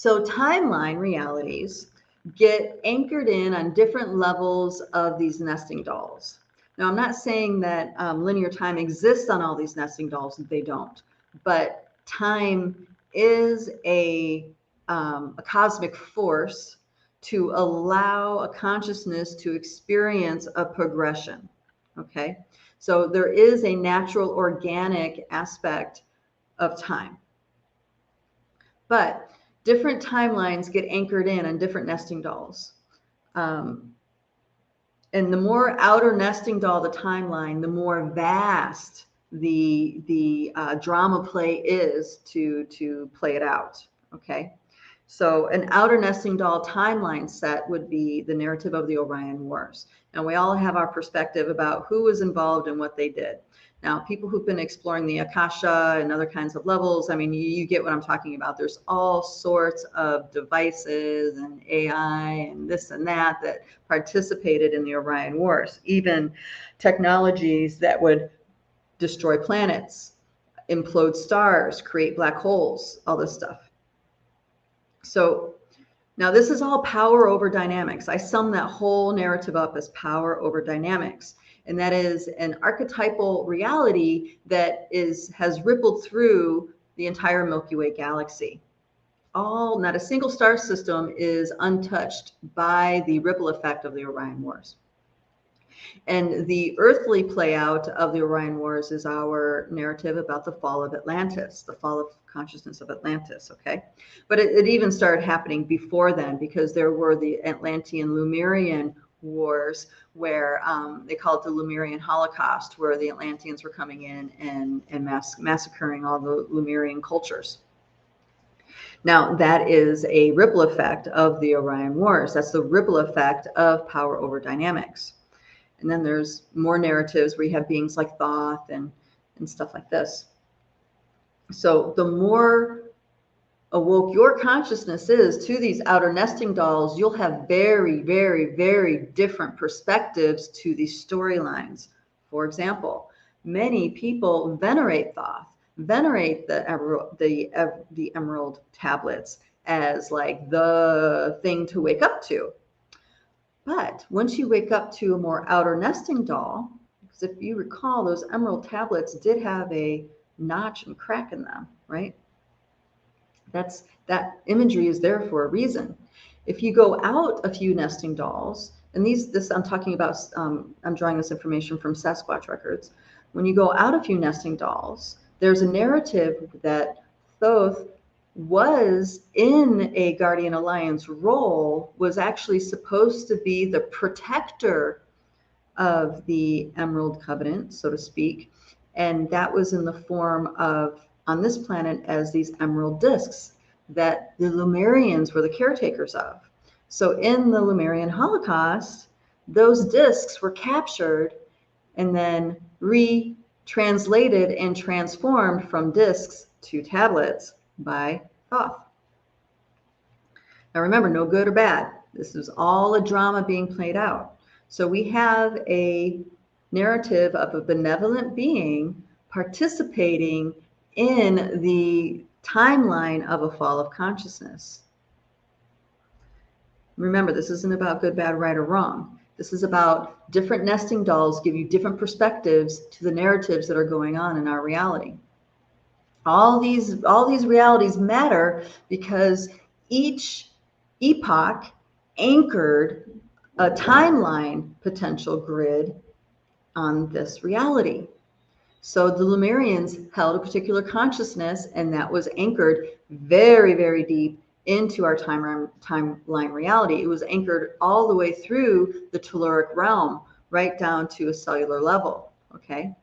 So timeline realities get anchored in on different levels of these nesting dolls. Now, I'm not saying that linear time exists on all these nesting dolls, they don't, but time is a cosmic force to allow a consciousness to experience a progression, okay? So there is a natural organic aspect of time. But different timelines get anchored in on different nesting dolls. And the more outer nesting doll the timeline, the more vast the drama play is to play it out. Okay. So an outer nesting doll timeline set would be the narrative of the Orion Wars. And we all have our perspective about who was involved and what they did. Now, people who've been exploring the Akasha and other kinds of levels, I mean, you get what I'm talking about. There's all sorts of devices and AI and this and that participated in the Orion Wars, even technologies that would destroy planets, implode stars, create black holes, all this stuff. So now this is all power over dynamics. I sum that whole narrative up as power over dynamics. And that is an archetypal reality that has rippled through the entire Milky Way galaxy. Not a single star system is untouched by the ripple effect of the Orion Wars. And the earthly play out of the Orion Wars is our narrative about the fall of Atlantis, the fall of consciousness of Atlantis, okay? But it even started happening before then, because there were the Atlantean Lemurian wars where they call it the Lemurian Holocaust, where the Atlanteans were coming in and massacring all the Lemurian cultures. Now, that is a ripple effect of the Orion Wars. That's the ripple effect of power over dynamics. And then there's more narratives where you have beings like Thoth and stuff like this. So the more awoke your consciousness is to these outer nesting dolls, you'll have very, very, very different perspectives to these storylines. For example, many people venerate Thoth, venerate the emerald tablets as like the thing to wake up to. But once you wake up to a more outer nesting doll, because if you recall, those emerald tablets did have a notch and crack in them, right? That imagery is there for a reason. If you go out a few nesting dolls, and this I'm talking about, I'm drawing this information from Sasquatch records. When you go out a few nesting dolls, there's a narrative that Thoth was in a Guardian Alliance role, was actually supposed to be the protector of the Emerald Covenant, so to speak. And that was in the form of, on this planet, as these emerald discs that the Lemurians were the caretakers of. So in the Lemurian Holocaust, those discs were captured and then retranslated and transformed from discs to tablets by Thoth. Now remember, no good or bad. This is all a drama being played out. So we have a narrative of a benevolent being participating in the timeline of a fall of consciousness. Remember, this isn't about good, bad, right, or wrong. This is about different nesting dolls give you different perspectives to the narratives that are going on in our reality. All these realities matter because each epoch anchored a timeline potential grid on this reality. So the Lemurians held a particular consciousness, and that was anchored very, very deep into our timeline reality. It was anchored all the way through the telluric realm, right down to a cellular level, okay?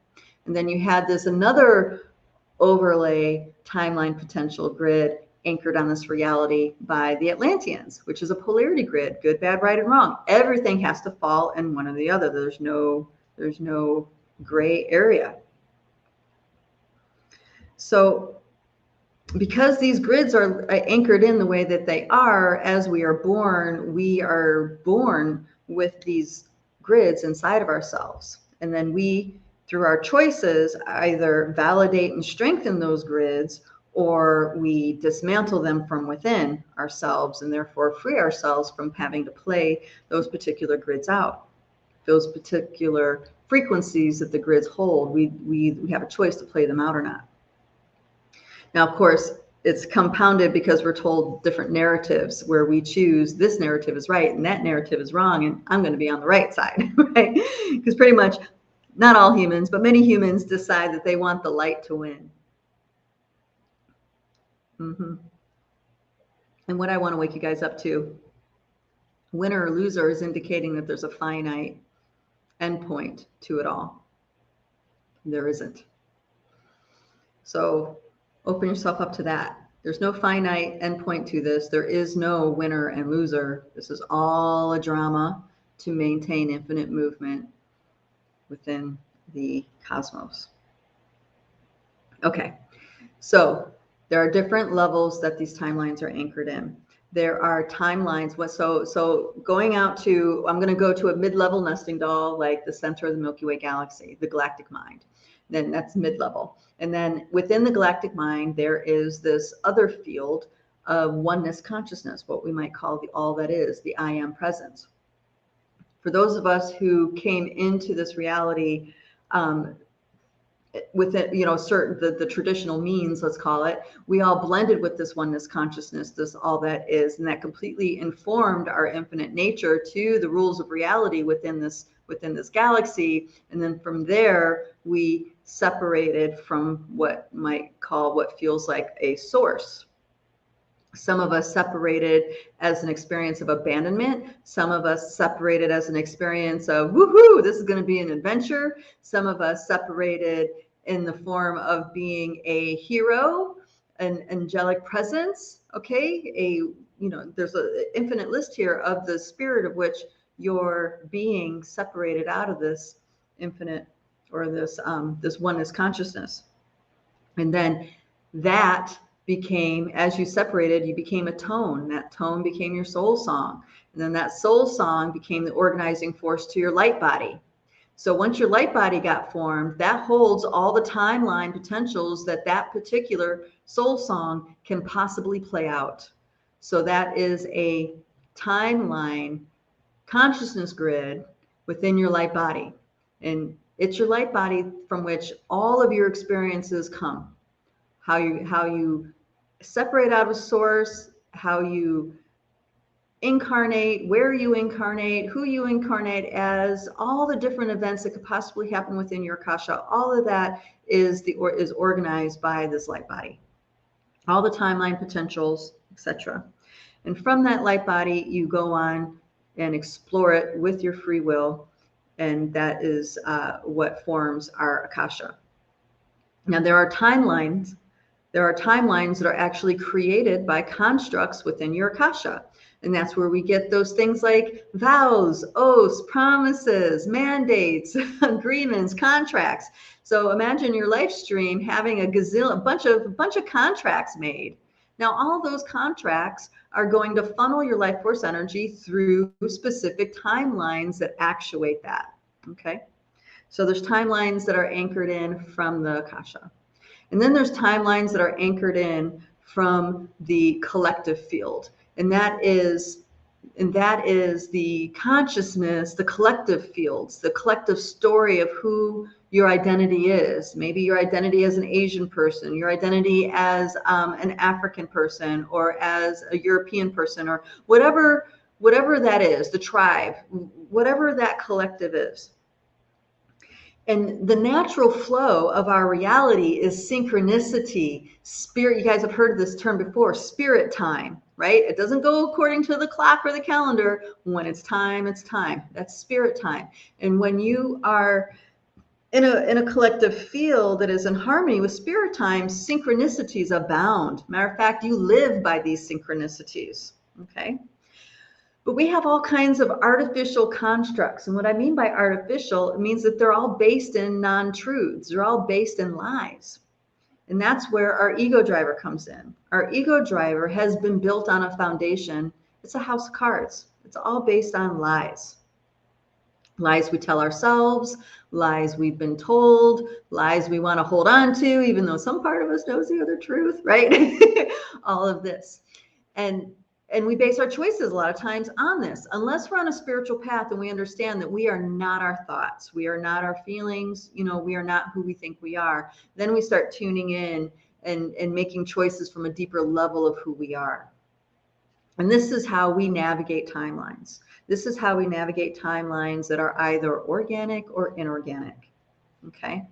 And then you had this another overlay timeline potential grid anchored on this reality by the Atlanteans, which is a polarity grid, good, bad, right, and wrong. Everything has to fall in one or the other. There's no gray area. So because these grids are anchored in the way that they are, as we are born with these grids inside of ourselves. And then we, through our choices, either validate and strengthen those grids or we dismantle them from within ourselves and therefore free ourselves from having to play those particular grids out, those particular frequencies that the grids hold. We have a choice to play them out or not. Now, of course, it's compounded because we're told different narratives where we choose this narrative is right and that narrative is wrong, and I'm going to be on the right side, right? Because pretty much not all humans, but many humans decide that they want the light to win. And what I want to wake you guys up to, winner or loser, is indicating that there's a finite endpoint to it all. There isn't. So open yourself up to that. There's no finite endpoint to this. There is no winner and loser. This is all a drama to maintain infinite movement within the cosmos. Okay, so there are different levels that these timelines are anchored in. There are timelines. So going out to, I'm going to go to a mid-level nesting doll, like the center of the Milky Way galaxy, the galactic mind. Then that's mid-level. And then within the galactic mind, there is this other field of oneness consciousness, what we might call the all that is, the I am presence. For those of us who came into this reality with it, certain the traditional means, let's call it, we all blended with this oneness consciousness, this all that is, and that completely informed our infinite nature to the rules of reality within this galaxy. And then from there, we separated from what feels like a source. Some of us separated as an experience of abandonment. Some of us separated as an experience of, woohoo, this is going to be an adventure. Some of us separated in the form of being a hero, an angelic presence. Okay, there's an infinite list here of the spirit of which you're being separated out of this infinite, or this oneness consciousness. And then that became, as you separated, you became a tone. That tone became your soul song. And then that soul song became the organizing force to your light body. So once your light body got formed, that holds all the timeline potentials that particular soul song can possibly play out. So that is a timeline consciousness grid within your light body. And it's your light body from which all of your experiences come. How you separate out of source, how you incarnate, where you incarnate, who you incarnate as, all the different events that could possibly happen within your akasha, all of that is organized by this light body. All the timeline potentials, etc. And from that light body, you go on and explore it with your free will, and that is what forms our akasha. Now, there are timelines that are actually created by constructs within your akasha. And that's where we get those things like vows, oaths, promises, mandates, agreements, contracts. So imagine your life stream having a bunch of contracts made. Now, all those contracts are going to funnel your life force energy through specific timelines that actuate that. Okay. So there's timelines that are anchored in from the akasha. And then there's timelines that are anchored in from the collective field. And that is the consciousness, the collective fields, the collective story of who your identity is. Maybe your identity as an Asian person, your identity as an African person, or as a European person, or whatever that is, the tribe, whatever that collective is. And the natural flow of our reality is synchronicity, spirit. You guys have heard of this term before, spirit time, right? It doesn't go according to the clock or the calendar. When it's time, it's time. That's spirit time. And when you are in a collective field that is in harmony with spirit time, synchronicities abound. Matter of fact, you live by these synchronicities, okay? But we have all kinds of artificial constructs. And what I mean by artificial, it means that they're all based in non-truths. They're all based in lies. And that's where our ego driver comes in. Our ego driver has been built on a foundation. It's a house of cards. It's all based on lies. lies we tell ourselves, lies we've been told, lies we want to hold on to, even though some part of us knows the other truth, right? All of this. And we base our choices a lot of times on this, unless we're on a spiritual path and we understand that we are not our thoughts, we are not our feelings, we are not who we think we are. Then we start tuning in and making choices from a deeper level of who we are. And this is how we navigate timelines. This is how we navigate timelines that are either organic or inorganic. Okay.